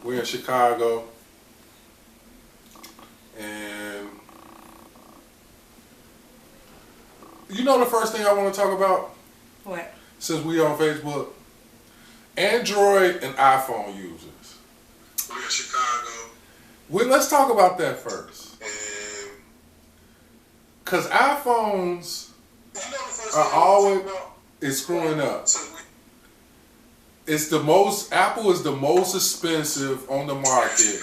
We're in Chicago. And you know the first thing I want to talk about? What? Since we on Facebook? Android and iPhone users. We're in Chicago. Let's talk about that first. Because iPhones are always screwing up. It's the most, Apple is the most expensive on the market.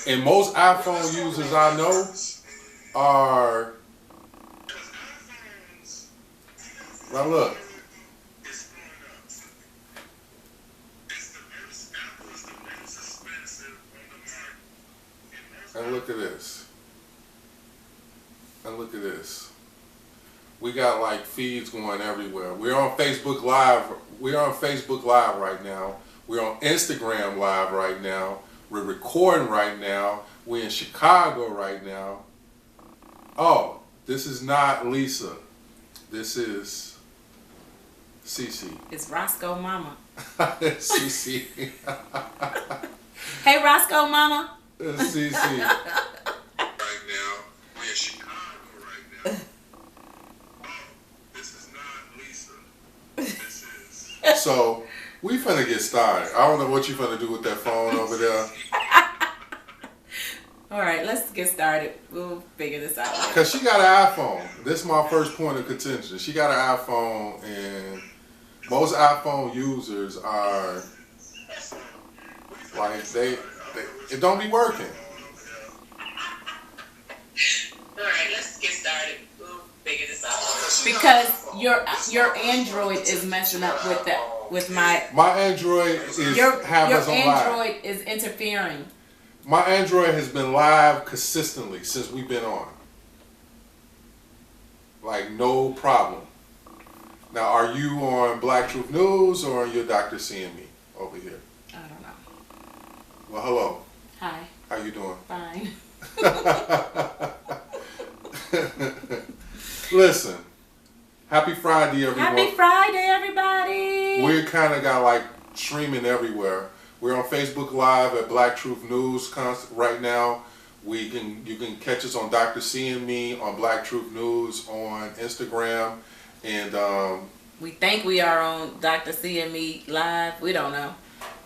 And most iPhone users I know are, now look. And look at this. And look at this. We got like feeds going everywhere. We're on Facebook Live. We're on Facebook Live right now. We're on Instagram Live right now. We're recording right now. We're in Chicago right now. Oh, this is not Lisa. This is Cece. It's Roscoe Mama. Cece. Hey, Roscoe Mama. Cece. Right now, we're in Chicago right now. Oh, this is not Lisa. This is. So, we finna get started. I don't know what you finna do with that phone over there. All right, let's get started. We'll figure this out. Because she got an iPhone. This is my first point of contention. She got an iPhone, and most iPhone users are like, it don't be working. All right, let's get started. We'll figure this out. Because your Android is messing up with my Android is your Android is interfering. My Android has been live consistently since we've been on. Like, no problem. Now, are you on Black Truth News or on your Dr. CME over here? I don't know. Well, hello. Hi. How you doing? Fine. Listen. Happy Friday, everyone. Happy Friday, everybody. We kind of got like streaming everywhere. We're on Facebook Live at Black Truth News right now. You can catch us on Dr. C and Me on Black Truth News on Instagram, and we think we are on Dr. C and Me Live. We don't know,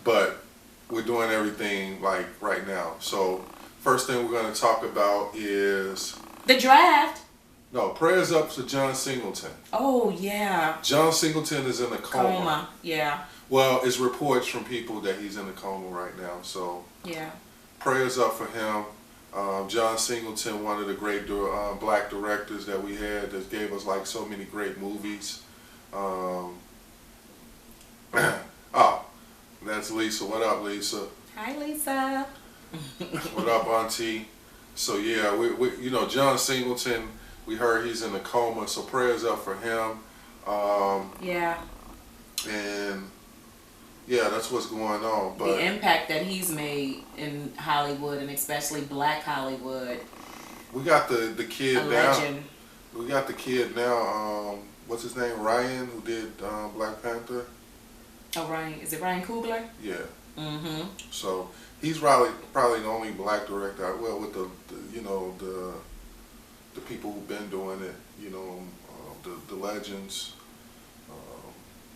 but we're doing everything like right now. So first thing we're going to talk about is the draft. No, prayers up to John Singleton. Oh yeah. John Singleton is in a coma. Yeah. Well, it's reports from people that he's in a coma right now. So yeah. Prayers up for him. John Singleton, one of the great black directors that we had, that gave us like so many great movies. Oh, that's Lisa. What up, Lisa? Hi, Lisa. What up, Auntie? So yeah, we John Singleton. We heard he's in a coma, so prayers up for him. Yeah. And yeah, that's what's going on. But the impact that he's made in Hollywood, and especially Black Hollywood. We got the kid a now. Legend. We got the kid now. What's his name? Ryan, who did Black Panther. Oh, Ryan. Is it Ryan Coogler? Yeah. Mm-hmm. So he's probably the only black director. Well, with the people who've been doing it, the legends,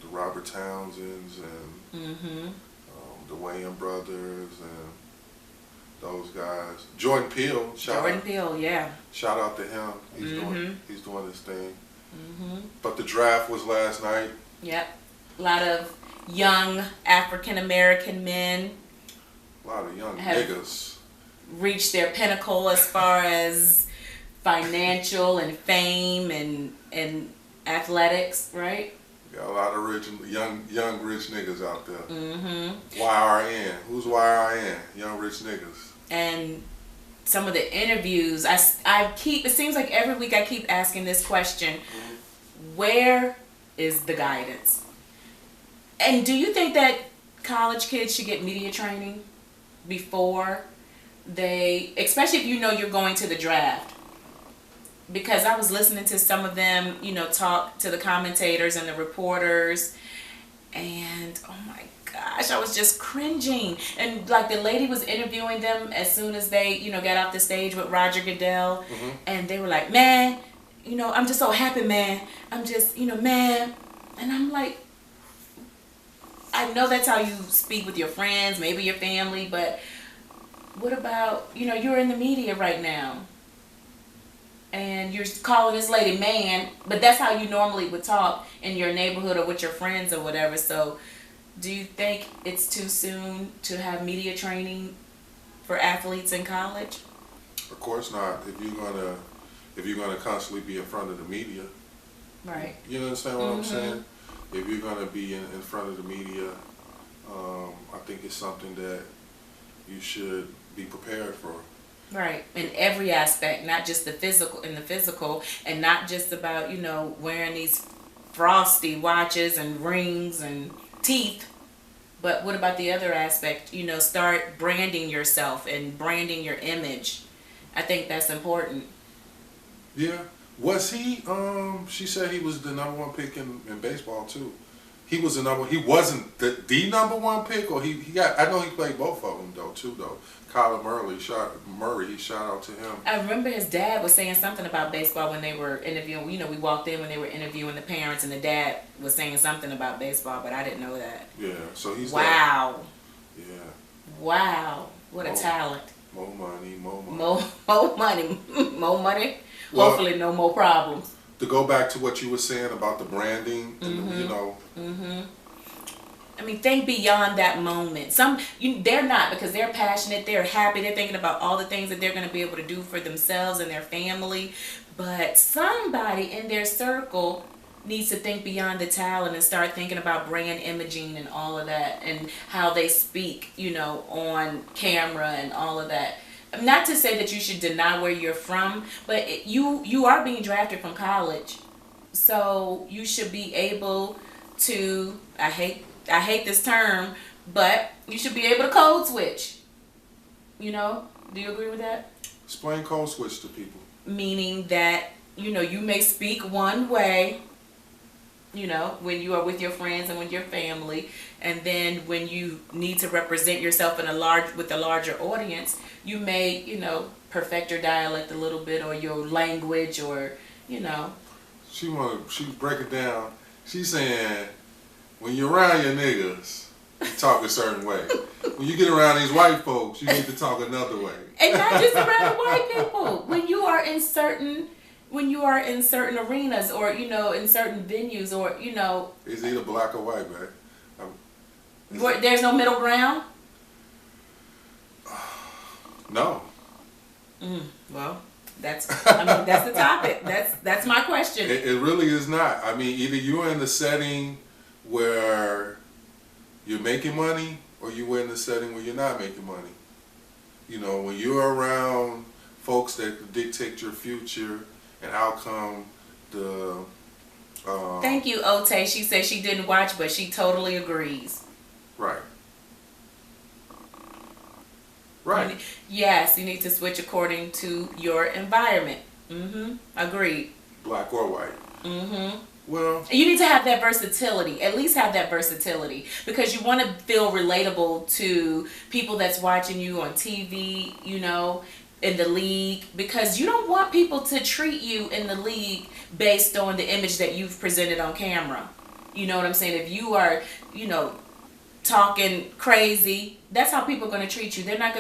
the Robert Townsends and the Wayans brothers and those guys. Jordan Peele. Yeah. Shout out to him. He's doing his thing. Mm-hmm. But the draft was last night. Yep. A lot of young African American men. A lot of young niggas reached their pinnacle as far as financial and fame and athletics, right? Got a lot of young rich niggas out there. Mm-hmm. YRN. Who's YRN? Young rich niggas. And some of the interviews, it seems like every week I keep asking this question: where is the guidance? And do you think that college kids should get media training before they, especially if you're going to the draft? Because I was listening to some of them, talk to the commentators and the reporters, and oh my gosh, I was just cringing. And like the lady was interviewing them as soon as they, got off the stage with Roger Goodell, and they were like, man, I'm just so happy, man. I'm just, man. And I'm like, I know that's how you speak with your friends, maybe your family, but what about, you're in the media right now. And you're calling this lady man, but that's how you normally would talk in your neighborhood or with your friends or whatever. So do you think it's too soon to have media training for athletes in college? Of course not. If you're gonna constantly be in front of the media, right? You understand what I'm saying? If you're gonna be in front of the media, I think it's something that you should be prepared for. Right, in every aspect, not just the physical, and not just about wearing these frosty watches and rings and teeth, but what about the other aspect? Start branding yourself and branding your image. I think that's important. Yeah, was he? She said he was the number one pick in baseball too. He was the number. He wasn't the number one pick, or he got. I know he played both of them though. Kyler Murray, he shot out to him. I remember his dad was saying something about baseball when they were interviewing. We walked in when they were interviewing the parents, and the dad was saying something about baseball, but I didn't know that. Yeah, so he's wow. Yeah. Wow, what a talent. More money. More money. More money. Well, hopefully, no more problems. To go back to what you were saying about the branding, I mean, think beyond that moment. They're not, because they're passionate, they're happy, they're thinking about all the things that they're going to be able to do for themselves and their family. But somebody in their circle needs to think beyond the talent and start thinking about brand imaging and all of that, and how they speak, on camera and all of that. Not to say that you should deny where you're from, but you are being drafted from college, so you should be able to. I hate this term, but you should be able to code switch. Do you agree with that? Explain code switch to people. Meaning that you may speak one way, when you are with your friends and with your family, and then when you need to represent yourself with a larger audience, you may perfect your dialect a little bit, or your language, or She break it down. She's saying, when you're around your niggas, you talk a certain way. When you get around these white folks, you need to talk another way. And not just around the white people. When you are in certain arenas, or in certain venues, or It's either black or white, man. There's no middle ground. No. Well, that's the topic. That's my question. It really is not. I mean, either you're in the setting where you're making money, or you're in the setting where you're not making money. When you're around folks that dictate your future and outcome, Thank you, Ote. She said she didn't watch, but she totally agrees. Right. Right. Yes, you need to switch according to your environment. Agreed. Black or white. Well, you need to have that versatility. At least have that versatility, because you want to feel relatable to people that's watching you on TV, in the league, because you don't want people to treat you in the league based on the image that you've presented on camera. You know what I'm saying? If you are, talking crazy, that's how people are going to treat you. They're not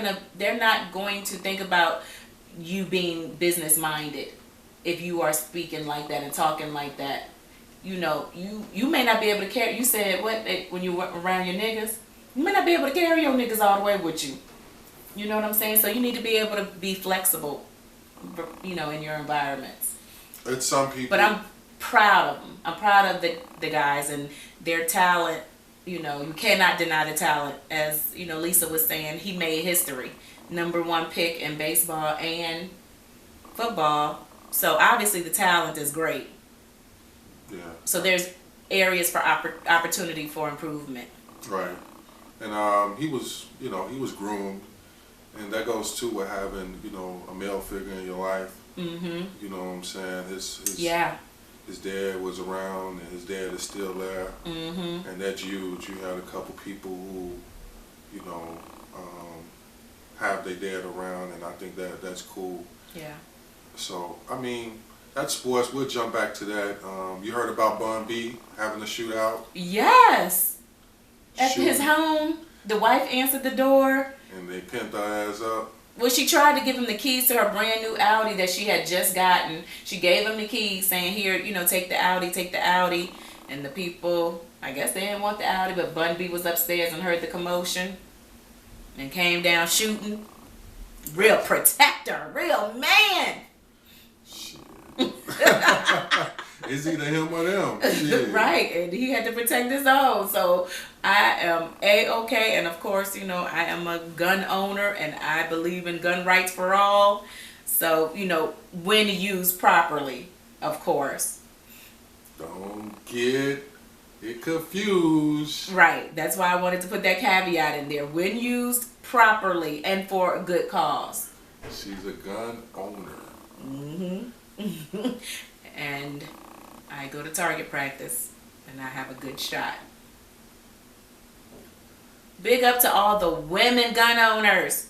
going to think about you being business minded if you are speaking like that and talking like that. You may not be able to carry. You said when you were around your niggas, you may not be able to carry your niggas all the way with you. You know what I'm saying? So you need to be able to be flexible, in your environments. It's some people. But I'm proud of them. I'm proud of the guys and their talent. You cannot deny the talent. As Lisa was saying, he made history. Number one pick in baseball and football. So obviously the talent is great. Yeah. So there's areas for opportunity for improvement. Right. And he was groomed, and that goes too with having a male figure in your life. You know what I'm saying? his dad was around and his dad is still there, and that's huge. You had a couple people who, you know, have their dad around, and I think that's cool. Yeah. So I mean, that's sports. We'll jump back to that. You heard about Bun B having a shootout? Yes. At his home, the wife answered the door. And they pimped her ass up. Well, she tried to give him the keys to her brand new Audi that she had just gotten. She gave him the keys saying, here, you know, take the Audi, take the Audi. And the people, I guess they didn't want the Audi, but Bun B was upstairs and heard the commotion and came down shooting. Real protector, real man. Shit. It's either him or them. Shit. Right, and he had to protect his own. So I am A-okay, and of course, you know, I am a gun owner, and I believe in gun rights for all. So, you know, when used properly, of course. Don't get it confused. Right, that's why I wanted to put that caveat in there. When used properly and for a good cause. She's a gun owner. And I go to target practice, and I have a good shot. Big up to all the women gun owners.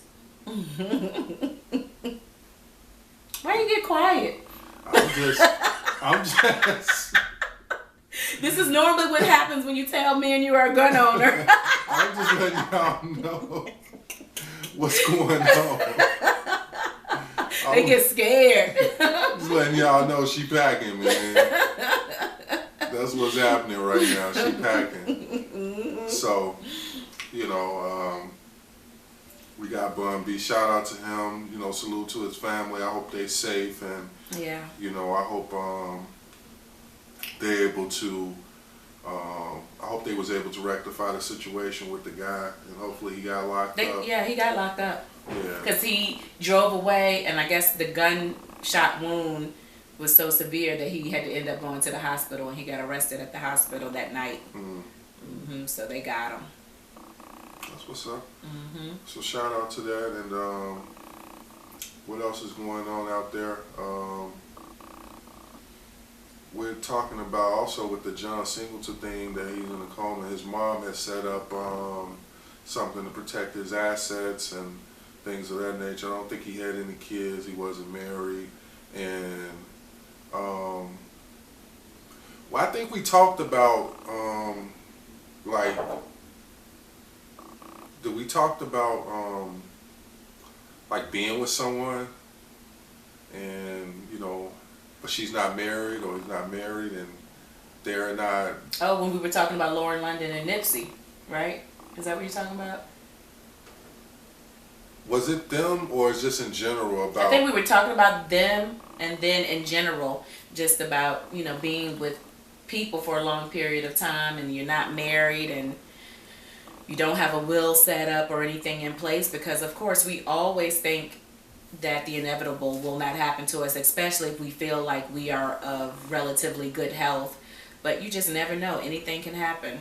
Why you get quiet? I'm just. This is normally what happens when you tell men you are a gun owner. I'm just letting y'all know what's going on. They get scared. Just letting y'all know she packing, man. That's what's happening right now. She packing. So, you know, we got Bun B. Shout out to him. You know, salute to his family. I hope they're safe, and Yeah. you know, I hope they're able to. I hope they was able to rectify the situation with the guy, and hopefully he got locked up. Yeah, he got locked up. Yeah. Because he drove away, and I guess the gunshot wound was so severe that he had to end up going to the hospital, and he got arrested at the hospital that night. So they got him. That's what's up. So shout out to that, and what else is going on out there? We're talking about also with the John Singleton thing that he's in a coma. His mom has set up something to protect his assets and things of that nature. I don't think he had any kids. He wasn't married, and well, I think we talked about like. We talked about like being with someone, and you know, but she's not married or he's not married, and they're not. Oh, when we were talking about Lauren London and Nipsey, right? Is that what you're talking about? Was it them, or is just in general about? I think we were talking about them, and then in general, just about, you know, being with people for a long period of time, and you're not married, and you don't have a will set up or anything in place, because of course we always think that the inevitable will not happen to us, especially if we feel like we are of relatively good health, but you just never know. Anything can happen.